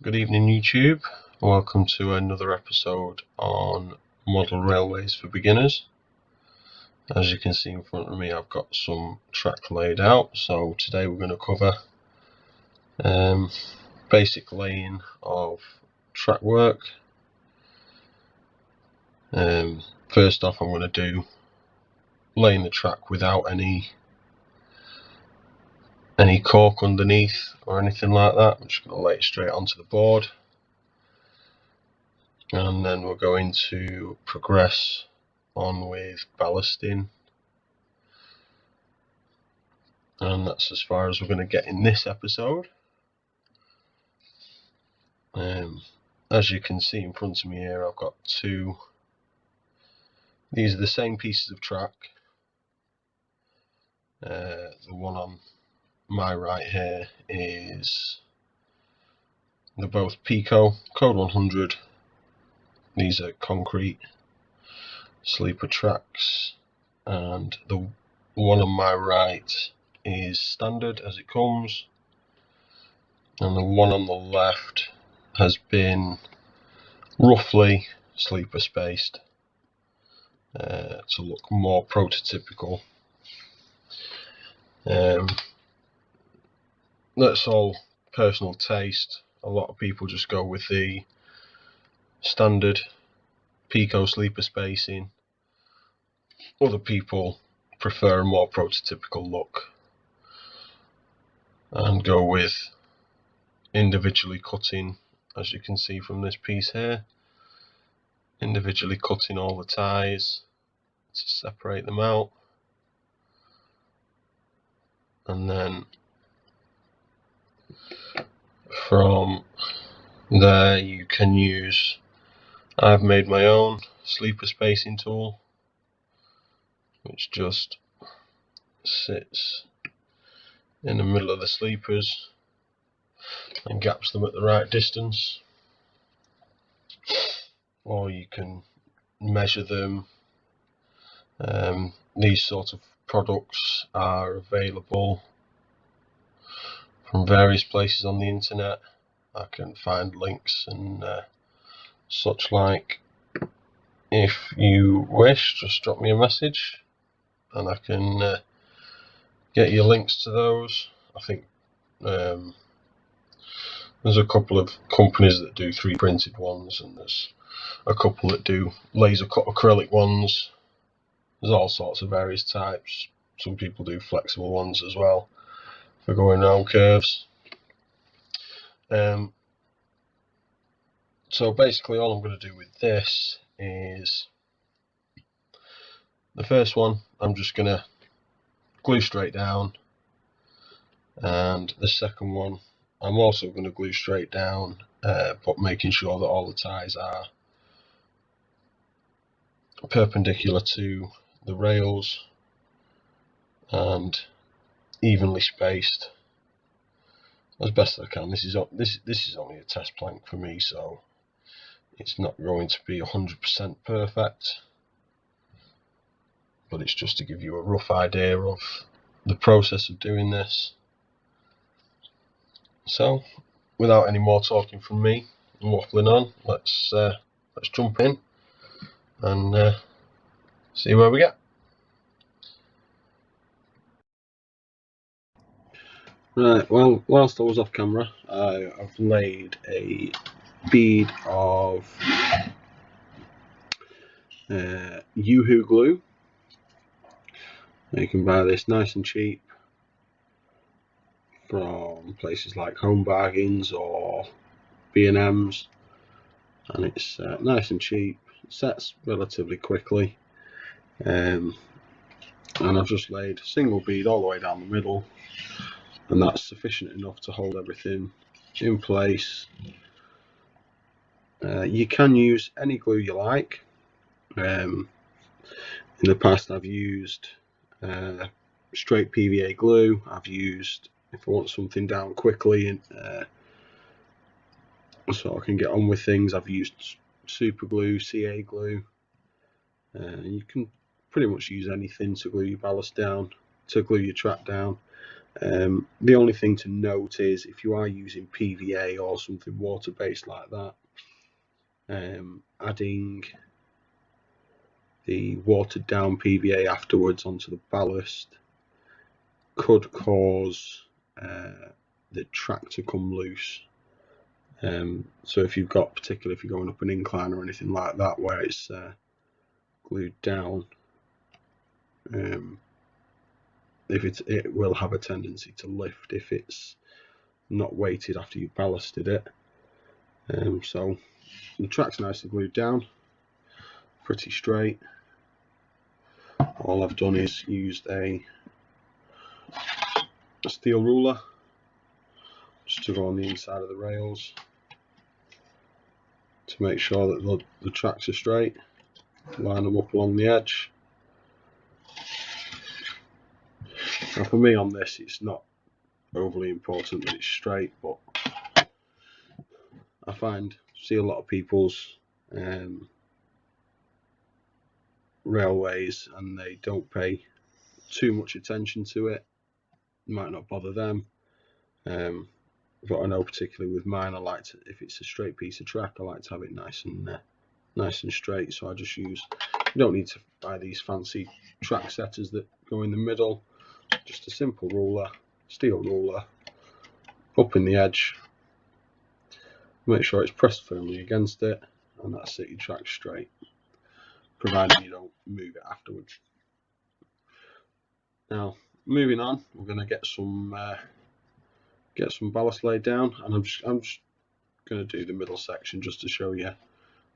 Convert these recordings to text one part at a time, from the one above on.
Good evening YouTube, welcome to another episode on model railways for beginners. As you can see in front of me, I've got some track laid out, so today we're going to cover basic laying of track work. First off, I'm going to do laying the track without any cork underneath or anything like that. I'm just going to lay it straight onto the board. And then we're going to progress on with ballasting, and that's as far as we're going to get in this episode. As you can see in front of me here, I've got two. These are the same pieces of track. The one on my right here they're both Pico Code 100. These are concrete sleeper tracks, and the one on my right is standard as it comes, and the one on the left has been roughly sleeper spaced to look more prototypical. That's all personal taste. A lot of people just go with the standard Pico sleeper spacing. Other people prefer a more prototypical look and go with individually cutting, as you can see from this piece here, individually cutting all the ties to separate them out, and then from there you can use, I've made my own sleeper spacing tool which just sits in the middle of the sleepers and gaps them at the right distance, or you can measure them. These sort of products are available from various places on the internet. I can find links and such like. If you wish, just drop me a message and I can get you links to those. I think there's a couple of companies that do 3D printed ones, and there's a couple that do laser cut acrylic ones. There's all sorts of various types. Some people do flexible ones as well for going around curves. So basically all I'm going to do with this is, the first one I'm just going to glue straight down, and the second one I'm also going to glue straight down, but making sure that all the ties are perpendicular to the rails and evenly spaced as best I can. This is only a test plank for me, so it's not going to be 100% perfect, but it's just to give you a rough idea of the process of doing this. So without any more talking from me and waffling on, let's jump in and see where we get. Right, well, whilst I was off camera, I've laid a bead of Yoo-hoo glue. You can buy this nice and cheap from places like Home Bargains or B&M's, and it's nice and cheap. It sets relatively quickly, and I've just laid a single bead all the way down the middle, and that's sufficient enough to hold everything in place. You can use any glue you like. In the past I've used straight PVA glue. I've used, if I want something down quickly and so I can get on with things, I've used super glue, CA glue. You can pretty much use anything to glue your ballast down, to glue your track down. The only thing to note is if you are using PVA or something water-based like that, adding the watered down PVA afterwards onto the ballast could cause the track to come loose. So if you've got, particularly if you're going up an incline or anything like that where it's glued down, it will have a tendency to lift if it's not weighted after you've ballasted it. So the track's nicely glued down, pretty straight. All I've done is used a steel ruler just to go on the inside of the rails to make sure that the tracks are straight, line them up along the edge. Now for me on this, it's not overly important that it's straight, but I see a lot of people's railways and they don't pay too much attention to it. It might not bother them, but I know particularly with mine, I like to, if it's a straight piece of track, I like to have it nice and straight. So I just use, you don't need to buy these fancy track setters that go in the middle, just a simple ruler, steel ruler, up in the edge, make sure it's pressed firmly against it, and that's it, your track's straight, provided you don't move it afterwards. Now moving on, we're going to get some ballast laid down, and I'm just going to do the middle section just to show you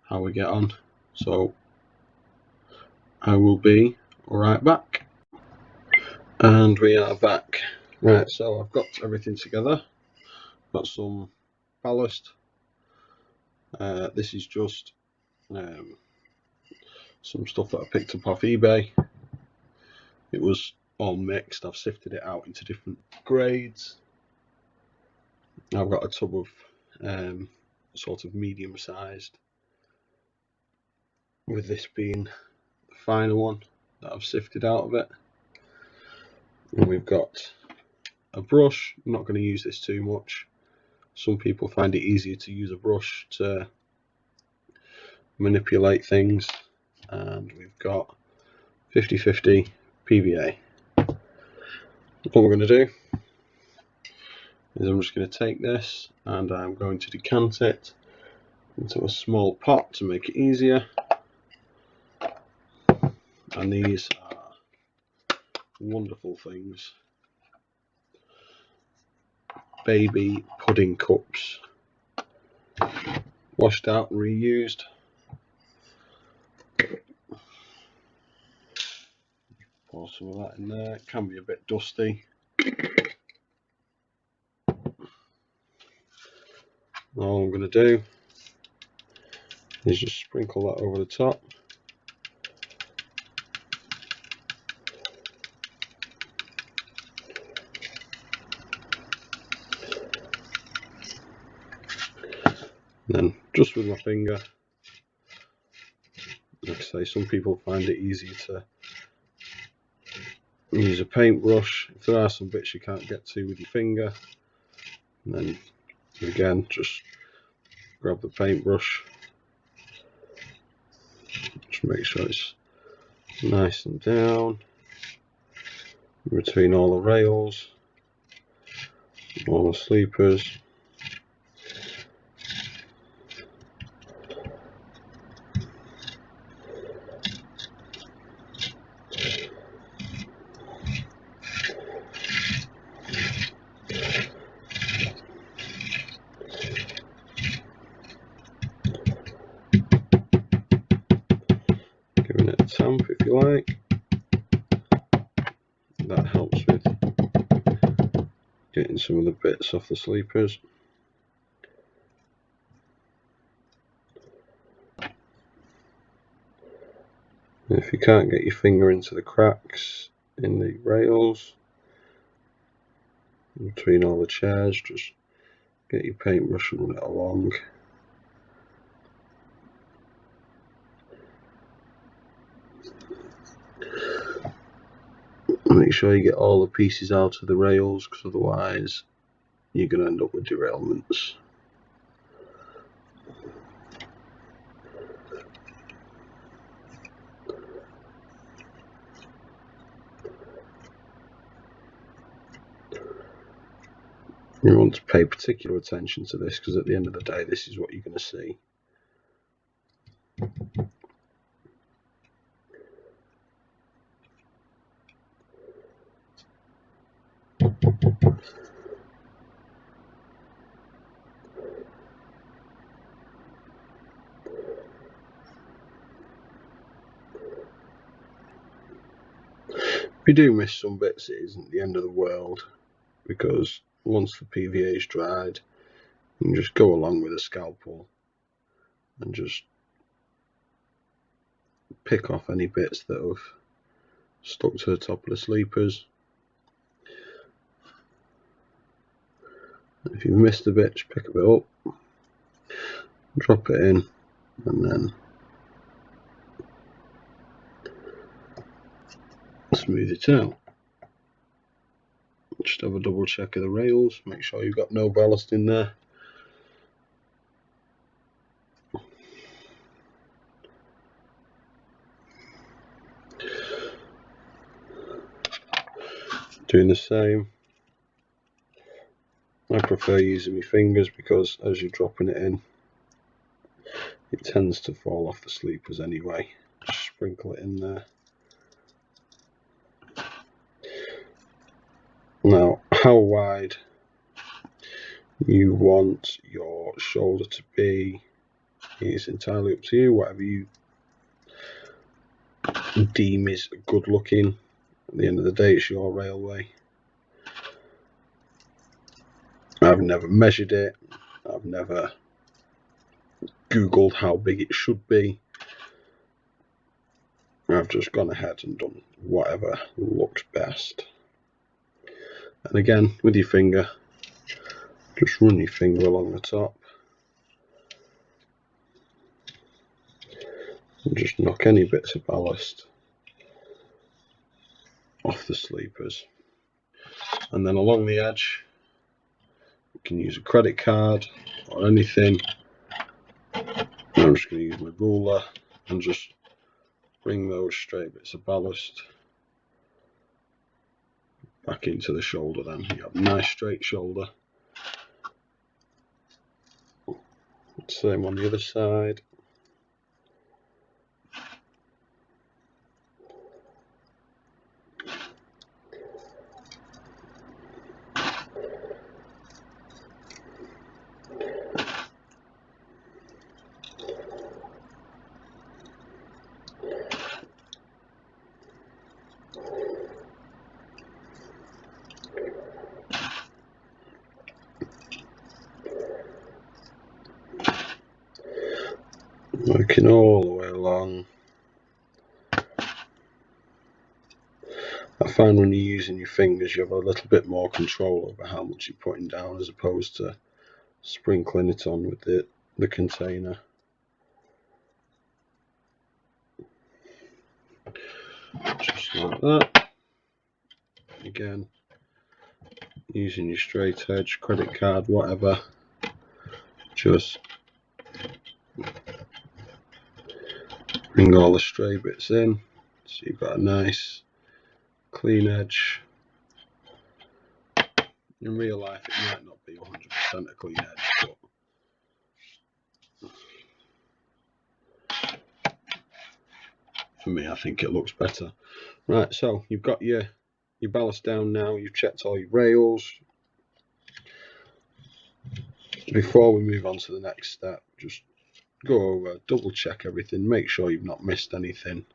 how we get on. So I will be right back. And we are back. Right, so I've got everything together, got some ballast. This is just some stuff that I picked up off eBay. It was all mixed. I've sifted it out into different grades. I've got a tub of sort of medium sized, with this being the finer one that I've sifted out of it. And we've got a brush. I'm not going to use this too much. Some people find it easier to use a brush to manipulate things. And we've got 50/50 PVA. What we're going to do is I'm just going to take this and I'm going to decant it into a small pot to make it easier. And these are wonderful things. Baby pudding cups, washed out and reused. Pour some of that in there. It can be a bit dusty. All I'm going to do is just sprinkle that over the top. And then just with my finger, like I say, some people find it easier to use a paintbrush. If there are some bits you can't get to with your finger, and then again just grab the paintbrush, just make sure it's nice and down between all the rails, all the sleepers. Giving it a tamp if you like. That helps with getting some of the bits off the sleepers. And if you can't get your finger into the cracks in the rails between all the chairs, just get your paintbrush and run it along. And make sure you get all the pieces out of the rails, because otherwise you're going to end up with derailments. You want to pay particular attention to this, because at the end of the day this is what you're going to see. If you do miss some bits, it isn't the end of the world, because once the PVA is dried, you can just go along with a scalpel and just pick off any bits that have stuck to the top of the sleepers. If you've missed a bit, just pick a bit up, drop it in, and then smooth it out. Just have a double check of the rails, make sure you've got no ballast in there. Doing the same. I prefer using my fingers because as you're dropping it in, it tends to fall off the sleepers anyway. Just sprinkle it in there. Now, how wide you want your shoulder to be is entirely up to you. Whatever you deem is good looking. At the end of the day, it's your railway. I've never measured it. I've never Googled how big it should be. I've just gone ahead and done whatever looked best. And again, with your finger, just run your finger along the top and just knock any bits of ballast off the sleepers. And then along the edge, you can use a credit card or anything. I'm just going to use my ruler and just bring those stray bits of ballast back into the shoulder. Then you have a nice straight shoulder. Same on the other side. Working all the way along. I find when you're using your fingers, you have a little bit more control over how much you're putting down, as opposed to sprinkling it on with the container. Just like that. Again, using your straight edge, credit card, whatever. Just bring all the stray bits in, so you've got a nice clean edge. In real life it might not be 100% a clean edge, but for me I think it looks better. Right, so you've got your ballast down now, you've checked all your rails. Before we move on to the next step, just go over, double check everything, make sure you've not missed anything.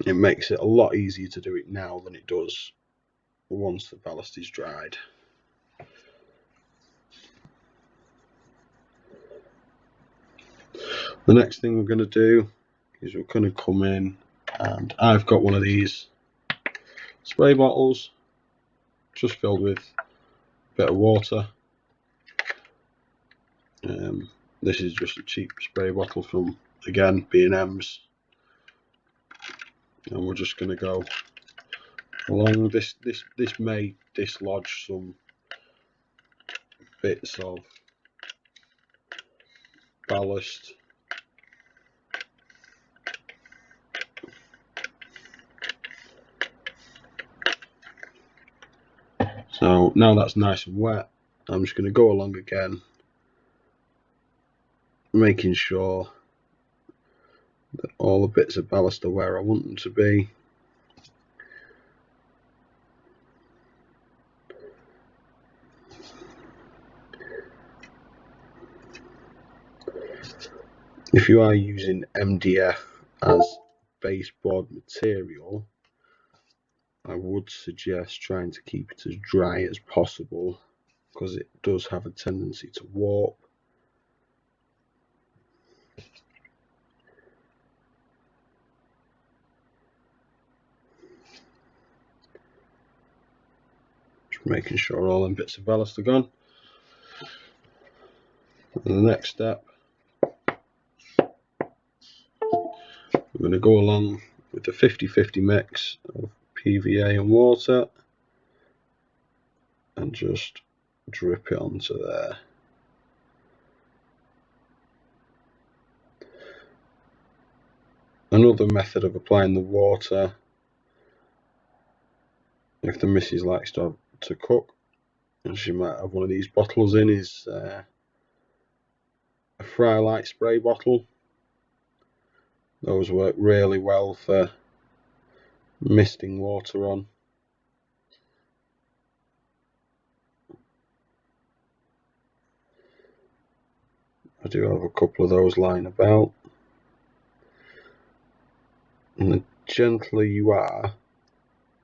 It makes it a lot easier to do it now than it does once the ballast is dried. The next thing we're going to do is we're going to come in, and I've got one of these spray bottles just filled with a bit of water. This is just a cheap spray bottle from, again, B&M's, and we're just going to go along. This may dislodge some bits of ballast. So now that's nice and wet, I'm just going to go along again, making sure that all the bits of ballast are where I want them to be. If you are using MDF as baseboard material, I would suggest trying to keep it as dry as possible, because it does have a tendency to warp. Just making sure all them bits of ballast are gone. And the next step, we're going to go along with the 50-50 mix of PVA and water and just drip it onto there. Another method of applying the water, if the missus likes to cook, and she might have one of these bottles in, is a fry light spray bottle. Those work really well for misting water on. I do have a couple of those lying about. And the gentler you are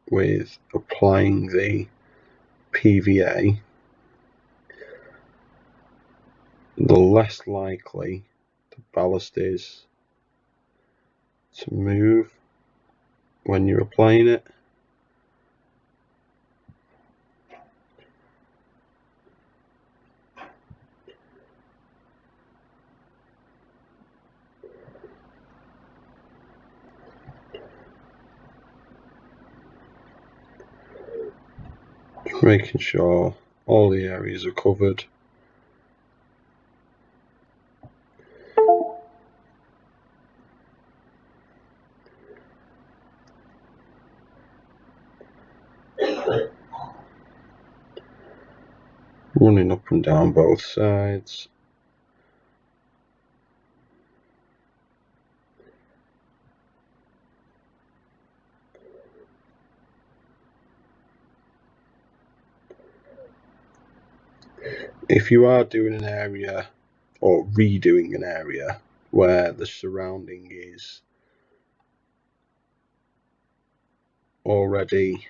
with applying the PVA, the less likely the ballast is to move when you're applying it. Making sure all the areas are covered. Running up and down both sides. If you are doing an area or redoing an area where the surrounding is already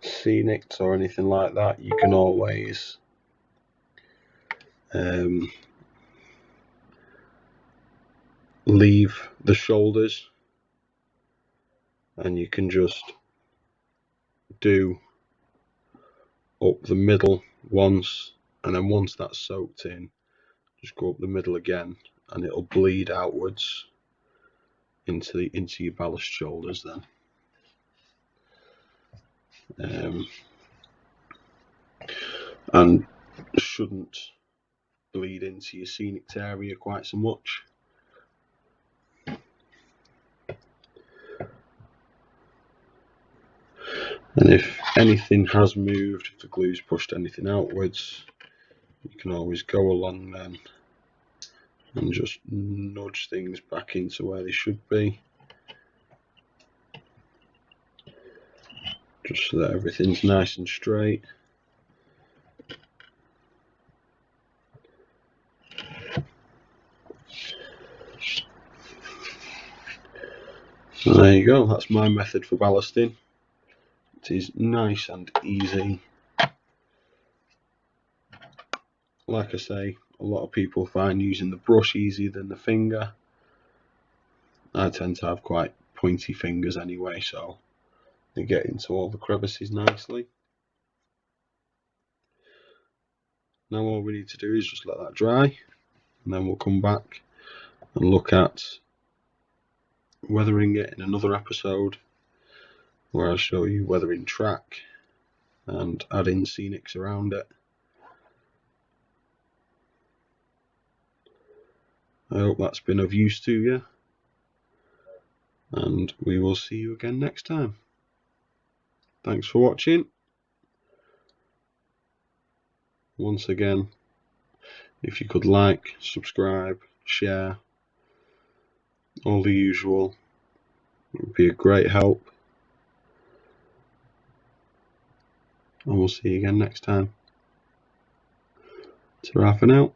scenic or anything like that, you can always leave the shoulders and you can just do up the middle once, and then once that's soaked in, just go up the middle again and it'll bleed outwards into your ballast shoulders then. And shouldn't bleed into your scenic area quite so much. And if anything has moved, if the glue's pushed anything outwards, you can always go along then and just nudge things back into where they should be, just so that everything's nice and straight. And there you go, that's my method for ballasting. It is nice and easy. Like I say, a lot of people find using the brush easier than the finger. I tend to have quite pointy fingers anyway, so they get into all the crevices nicely. Now all we need to do is just let that dry, and then we'll come back and look at weathering it in another episode. where I show you weathering track and adding scenics around it. I hope that's been of use to you, and we will see you again next time. Thanks for watching. Once again, if you could like, subscribe, share, all the usual, it would be a great help. And we'll see you again next time. Ta-ra for now.